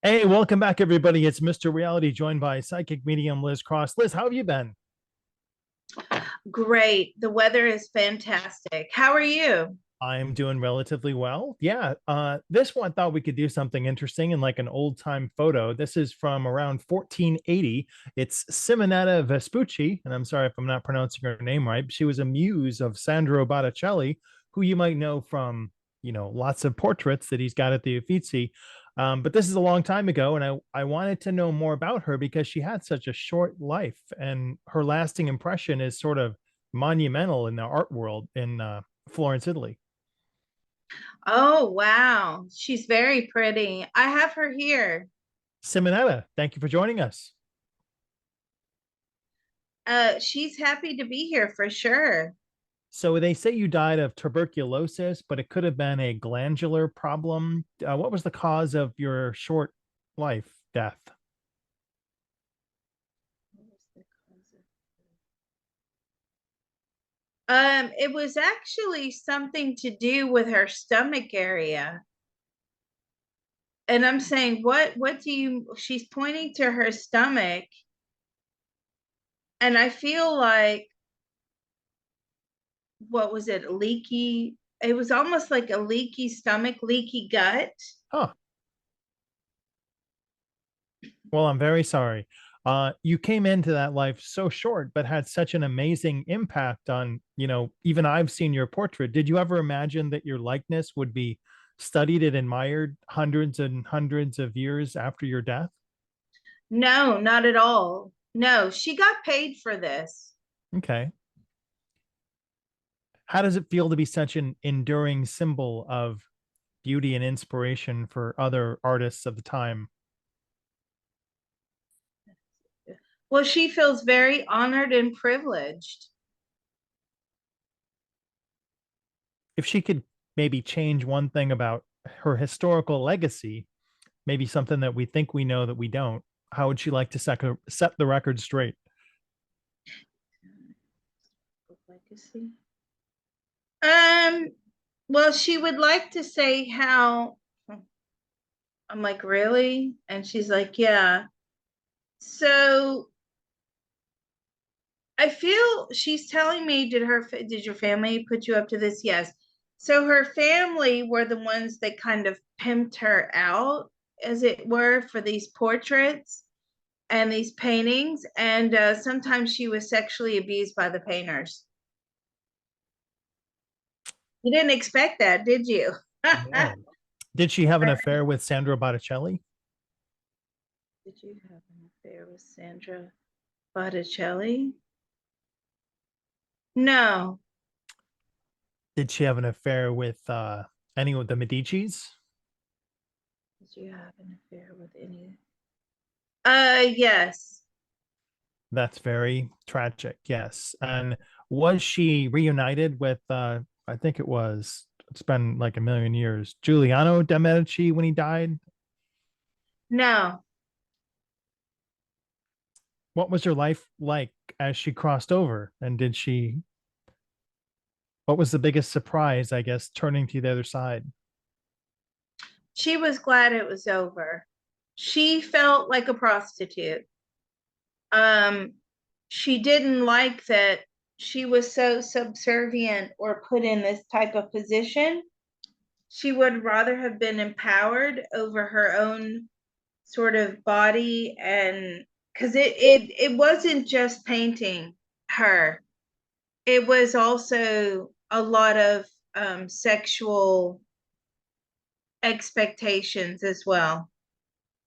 Hey, welcome back, everybody. It's Mr. Reality, joined by psychic medium Liz Cross. Liz, how have you been? Great. The weather is fantastic. How are you? I'm doing relatively well. Yeah, this one thought we could do something interesting in like an old time photo. This is from around 1480. It's Simonetta Vespucci, and I'm sorry if I'm not pronouncing her name right. She was a muse of Sandro Botticelli, who you might know from lots of portraits that he's got at the Uffizi. But this is a long time ago, and I wanted to know more about her because she had such a short life, and her lasting impression is sort of monumental in the art world in Florence, Italy. Oh, wow. She's very pretty. I have her here. Simonetta, thank you for joining us. She's happy to be here for sure. So they say you died of tuberculosis, but it could have been a glandular problem. What was the cause of your short life death? It was actually something to do with her stomach area. And I'm saying, what do you, she's pointing to her stomach. And I feel like, what was it, leaky? It was almost like a leaky stomach, leaky gut. Huh. Well, I'm very sorry. You came into that life so short, but had such an amazing impact on, even I've seen your portrait. Did you ever imagine that your likeness would be studied and admired hundreds and hundreds of years after your death? No, not at all. No, she got paid for this. Okay. How does it feel to be such an enduring symbol of beauty and inspiration for other artists of the time? Well, she feels very honored and privileged. If she could maybe change one thing about her historical legacy, maybe something that we think we know that we don't, how would she like to set the record straight? Legacy. Um, well, she would like to say how I'm like, really? And she's like, yeah. So I feel she's telling me, did your family put you up to this? Yes. So her family were the ones that kind of pimped her out, as it were, for these portraits and these paintings. And sometimes she was sexually abused by the painters. You didn't expect that, did you? No. Did she have an affair with Sandro Botticelli? Did you have an affair with Sandra Botticelli? No. Did she have an affair with any of the Medicis? Did you have an affair with any? Yes. That's very tragic. Yes. And was she reunited with I think it's been like a million years, Giuliano de Medici when he died? No. What was her life like as she crossed over? And what was the biggest surprise, I guess, turning to the other side? She was glad it was over. She felt like a prostitute. Um, she didn't like that she was so subservient or put in this type of position. She would rather have been empowered over her own sort of body, and because it wasn't just painting her, it was also a lot of sexual expectations as well.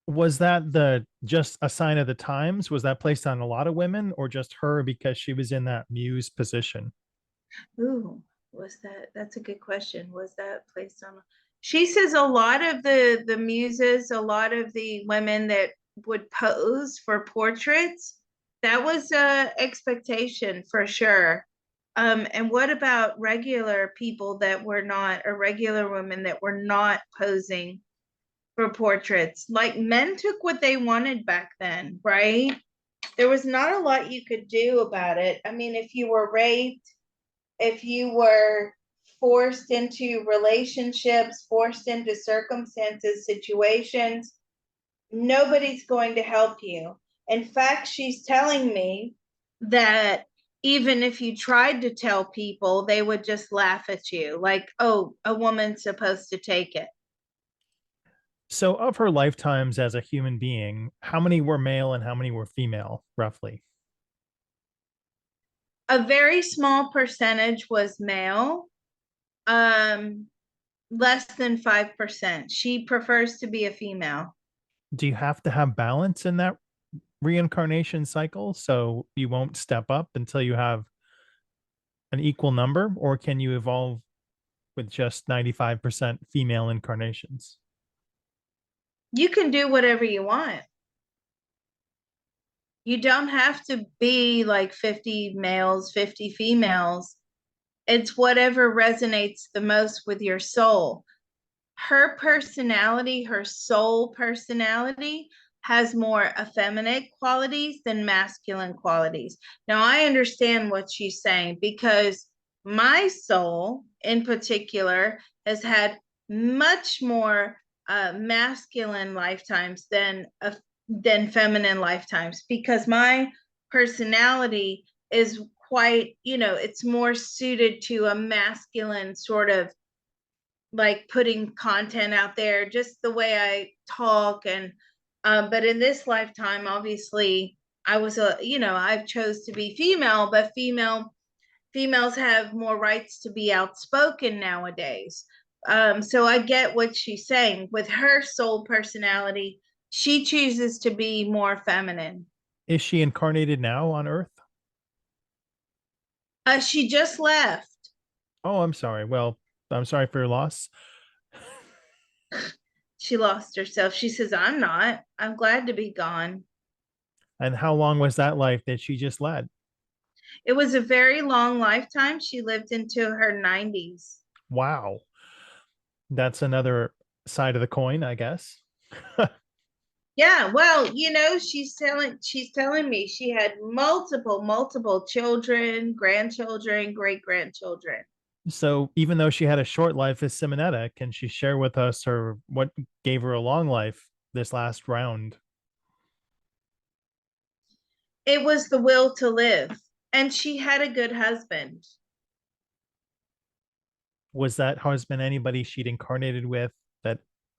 Was that the just a sign of the times? Was that placed on a lot of women or just her because she was in that muse position? Ooh, was that? That's a good question. Was that placed on? She says a lot of the muses, a lot of the women that would pose for portraits, that was a expectation for sure. And what about regular people that were not, or regular women that were not posing for portraits? Like men took what they wanted back then, right? There was not a lot you could do about it. I mean, if you were raped, if you were forced into relationships, forced into circumstances, situations, Nobody's going to help you. In fact, she's telling me that even if you tried to tell people, they would just laugh at you, like, oh, a woman's supposed to take it. So, of her lifetimes as a human being, how many were male and how many were female, roughly? A very small percentage was male, um, less than 5%. She prefers to be a female. Do you have to have balance in that reincarnation cycle so you won't step up until you have an equal number, or can you evolve with just 95% female incarnations? You can do whatever you want. You don't have to be like 50 males, 50 females. It's whatever resonates the most with your soul. Her personality, her soul personality, has more effeminate qualities than masculine qualities. Now, I understand what she's saying because my soul, in particular, has had much more masculine lifetimes than feminine lifetimes because my personality is quite, it's more suited to a masculine sort of like putting content out there, just the way I talk. And but in this lifetime, obviously, I was I've chose to be female, but females have more rights to be outspoken nowadays. So I get what she's saying. With her soul personality, she chooses to be more feminine. Is she incarnated now on Earth? She just left. Oh, I'm sorry. Well, I'm sorry for your loss. She lost herself. She says, I'm not. I'm glad to be gone. And how long was that life that she just led? It was a very long lifetime. She lived into her 90s. Wow. That's another side of the coin, I guess. Yeah, well, she's telling me she had multiple children, grandchildren, great grandchildren. So even though she had a short life as Simonetta, can she share with us her what gave her a long life this last round? It was the will to live, and she had a good husband. Was that husband anybody she'd incarnated with at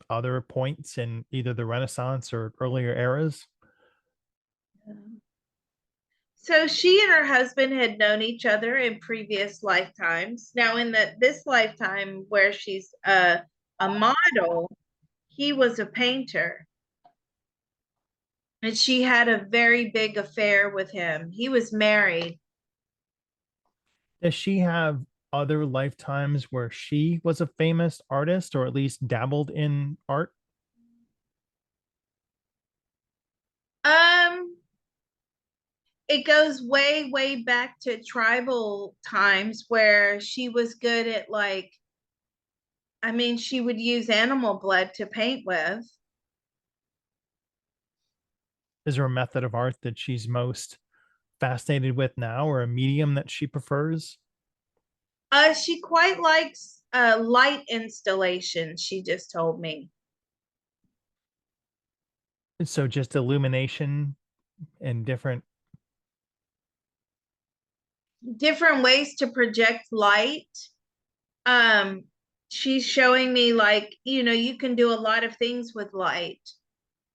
other points in either the Renaissance or earlier eras? So she and her husband had known each other in previous lifetimes. Now, in this lifetime where she's a model, he was a painter. And she had a very big affair with him. He was married. Does she have other lifetimes where she was a famous artist or at least dabbled in art? Um, it goes way back to tribal times where she was good at like, I mean, she would use animal blood to paint with. Is there a method of art that she's most fascinated with now or a medium that she prefers? She quite likes light installation, she just told me. So just illumination and different. Different ways to project light. Um, she's showing me like, you can do a lot of things with light,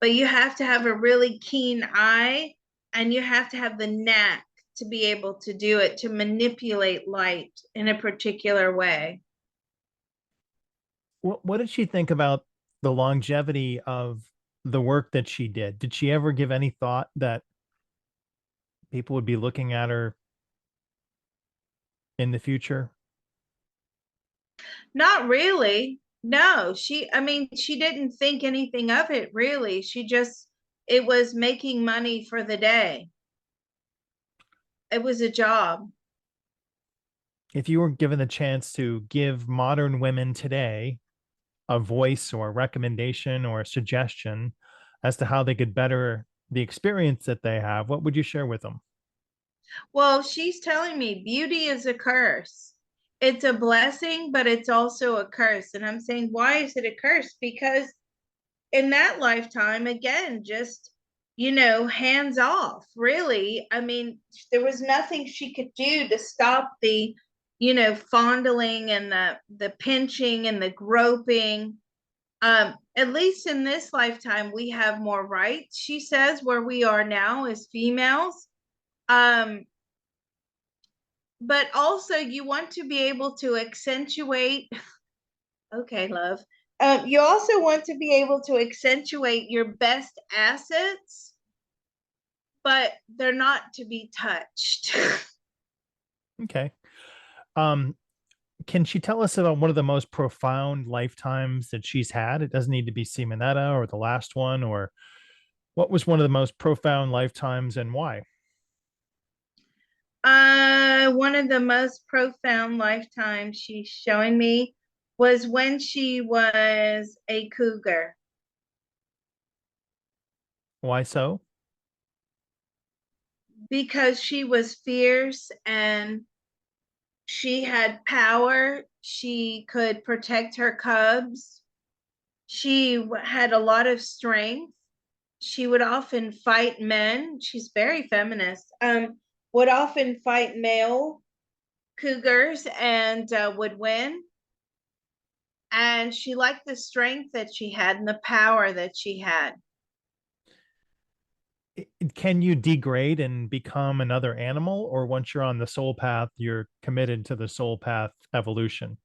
but you have to have a really keen eye and you have to have the knack to be able to do it, to manipulate light in a particular way. What did she think about the longevity of the work that she did? Did she ever give any thought that people would be looking at her in the future? Not really. No, I mean, she didn't think anything of it really. It was making money for the day. It was a job. If you were given the chance to give modern women today a voice or a recommendation or a suggestion as to how they could better the experience that they have, what would you share with them? Well, she's telling me beauty is a curse. It's a blessing, but it's also a curse. And I'm saying, why is it a curse? Because in that lifetime, again, just, hands off, really. I mean, there was nothing she could do to stop the, fondling and the pinching and the groping. At least in this lifetime, we have more rights, she says, where we are now as females. Um, but also you want to be able to accentuate, okay, love. You also want to be able to accentuate your best assets, but they're not to be touched. Okay. Um, can she tell us about one of the most profound lifetimes that she's had? It doesn't need to be Simonetta or the last one, or what was one of the most profound lifetimes and why? One of the most profound lifetimes she's showing me was when she was a cougar. Why so? Because she was fierce and she had power. She could protect her cubs. She had a lot of strength. She would often fight men. She's very feminist. Would often fight male cougars and would win. And she liked the strength that she had and the power that she had. Can you degrade and become another animal, or once you're on the soul path, you're committed to the soul path evolution?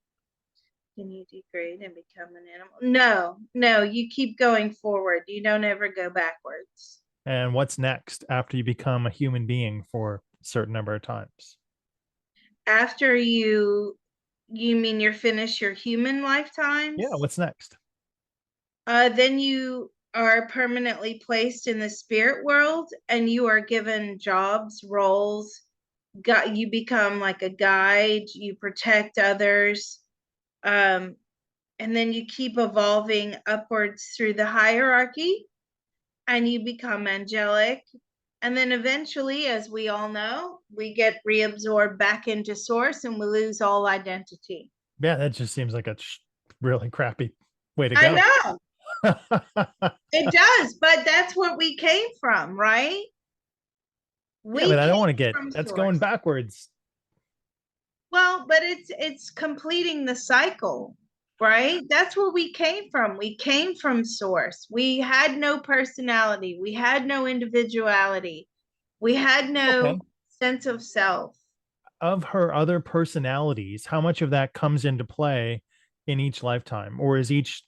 Can you degrade and become an animal? No, no, you keep going forward. You don't ever go backwards. And what's next after you become a human being for a certain number of times? After you mean you're finished your human Yeah, lifetimes? what's next? Then you are permanently placed in the spirit world and you are given jobs, roles. You become like a guide, you protect others. Um, and then you keep evolving upwards through the hierarchy and you become angelic. And then eventually, as we all know, we get reabsorbed back into source and we lose all identity. Yeah, that just seems like a really crappy way to I go. know it does, but that's what we came from, right? Yeah, We but I don't want to came get from that's going source. backwards. Well, but it's completing the cycle, right? That's where we came from. We came from source. We had no personality. We had no individuality. We had no Okay. sense of self. Of her other personalities, how much of that comes into play in each lifetime? Or is each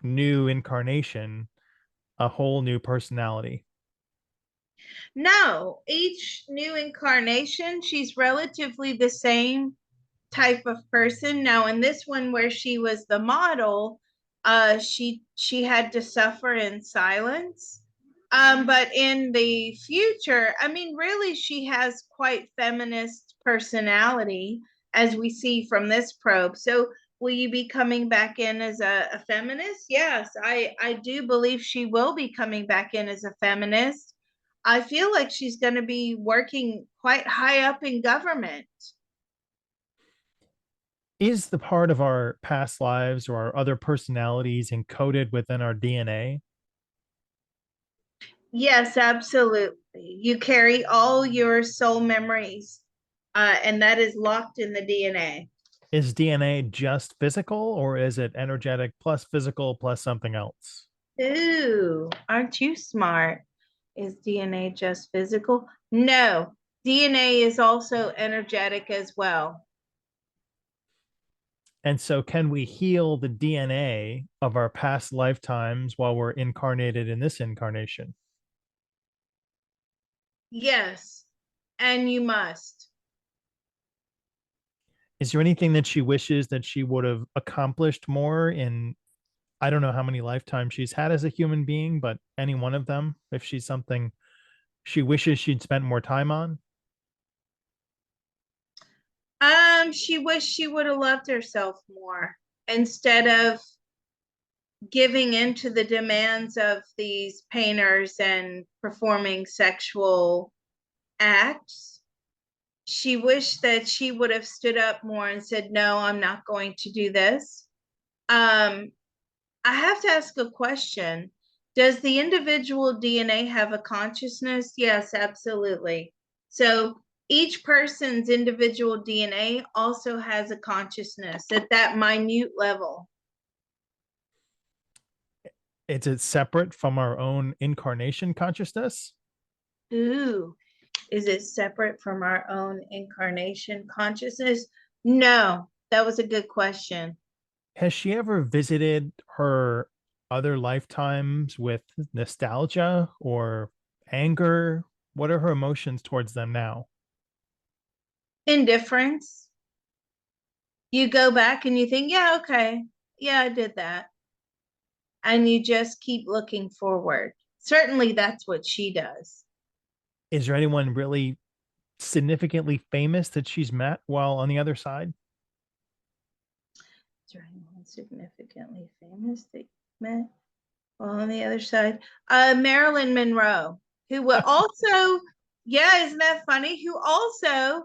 new incarnation a whole new personality? No, each new incarnation, she's relatively the same type of person. Now, in this one where she was the model, she had to suffer in silence. But in the future, I mean, really, she has quite feminist personality, as we see from this probe. So, will you be coming back in as a feminist? Yes, I do believe she will be coming back in as a feminist. I feel like she's going to be working quite high up in government. Is the part of our past lives or our other personalities encoded within our DNA? Yes, absolutely. You carry all your soul memories, and that is locked in the DNA. Is DNA just physical, or is it energetic plus physical plus something else? Ooh, aren't you smart? Is DNA just physical? No, DNA is also energetic as well. And so, can we heal the DNA of our past lifetimes while we're incarnated in this incarnation? Yes, and you must. Is there anything that she wishes that she would have accomplished more in, I don't know how many lifetimes she's had as a human being, but any one of them, if she's something she wishes she'd spent more time on? She wished she would have loved herself more instead of giving into the demands of these painters and performing sexual acts. She wished that she would have stood up more and said, "No, I'm not going to do this." Um, I have to ask a question. Does the individual DNA have a consciousness? Yes, absolutely. So each person's individual DNA also has a consciousness at that minute level. It's separate from our own incarnation consciousness? Ooh, is it separate from our own incarnation consciousness? No, that was a good question. Has she ever visited her other lifetimes with nostalgia or anger? What are her emotions towards them now? Indifference. You go back and you think, yeah, okay, yeah, I did that. And you just keep looking forward. Certainly, that's what she does. Is there anyone really significantly famous that she's met while on the other side? Is there anyone significantly famous that you met? Well, on the other side, Marilyn Monroe, who will also, yeah, isn't that funny? Who also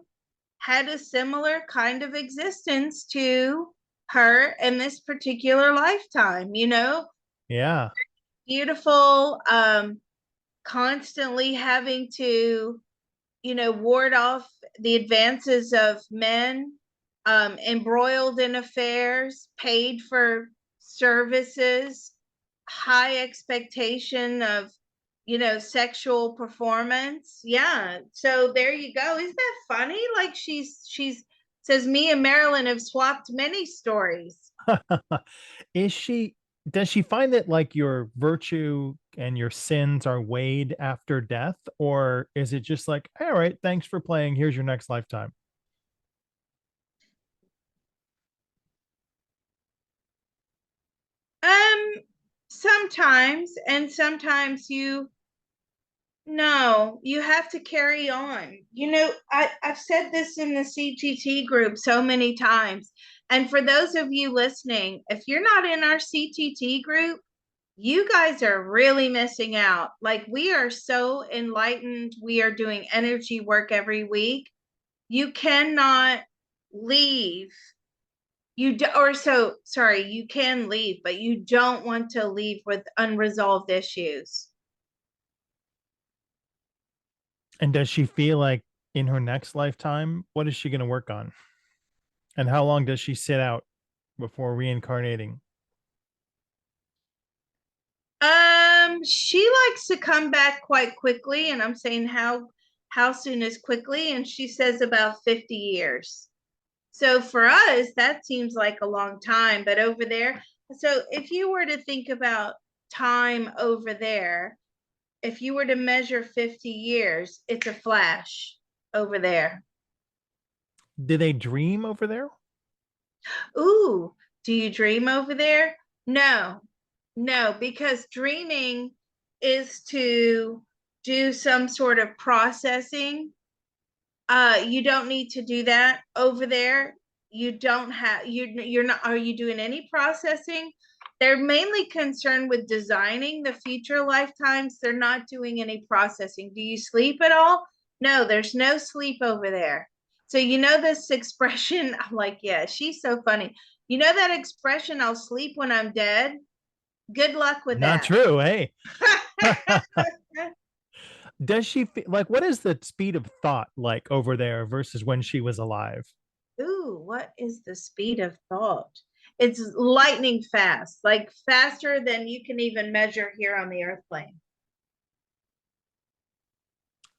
had a similar kind of existence to her in this particular lifetime, Yeah. beautiful, constantly having to, ward off the advances of men, embroiled in affairs, paid for services, high expectation of, sexual performance. Yeah. So there you go. Isn't that funny? Like she's says me and Marilyn have swapped many stories. Is she, does she find that like your virtue and your sins are weighed after death? Or is it just like, all right, thanks for playing. Here's your next lifetime? Um, sometimes, and sometimes you no, you have to carry on. I've said this in the CTT group so many times. And for those of you listening, if you're not in our CTT group, you guys are really missing out. Like, we are so enlightened. We are doing energy work every week. You cannot leave. You do, or so sorry, you can leave, but you don't want to leave with unresolved issues. And does she feel like in her next lifetime, what is she going to work on? And how long does she sit out before reincarnating? She likes to come back quite quickly, and I'm saying how soon is quickly, and she says about 50 years. So for us, that seems like a long time, but over there, so if you were to think about time over there, if you were to measure 50 years, it's a flash over there. Do they dream over there? Ooh, do you dream over there? No, no, because dreaming is to do some sort of processing. You don't need to do that over there. You don't have you're not are you doing any processing? They're mainly concerned with designing the future lifetimes. They're not doing any processing. Do you sleep at all? No, there's no sleep over there. So this expression, I'm like, yeah, she's so funny. You know that expression, I'll sleep when I'm dead? Good luck with Not that. true. Hey, does she feel like, what is the speed of thought like over there versus when she was alive? Ooh, what is the speed of thought? It's lightning fast, like faster than you can even measure here on the earth plane.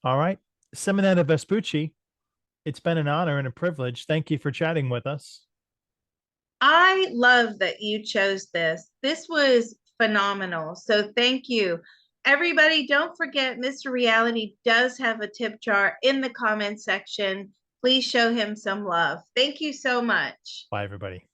All right. Simonetta Vespucci, it's been an honor and a privilege. Thank you for chatting with us. I love that you chose this. This was phenomenal. So thank you. Everybody, don't forget Mr. Reality does have a tip jar in the comment section. Please show him some love. Thank you so much. Bye, everybody.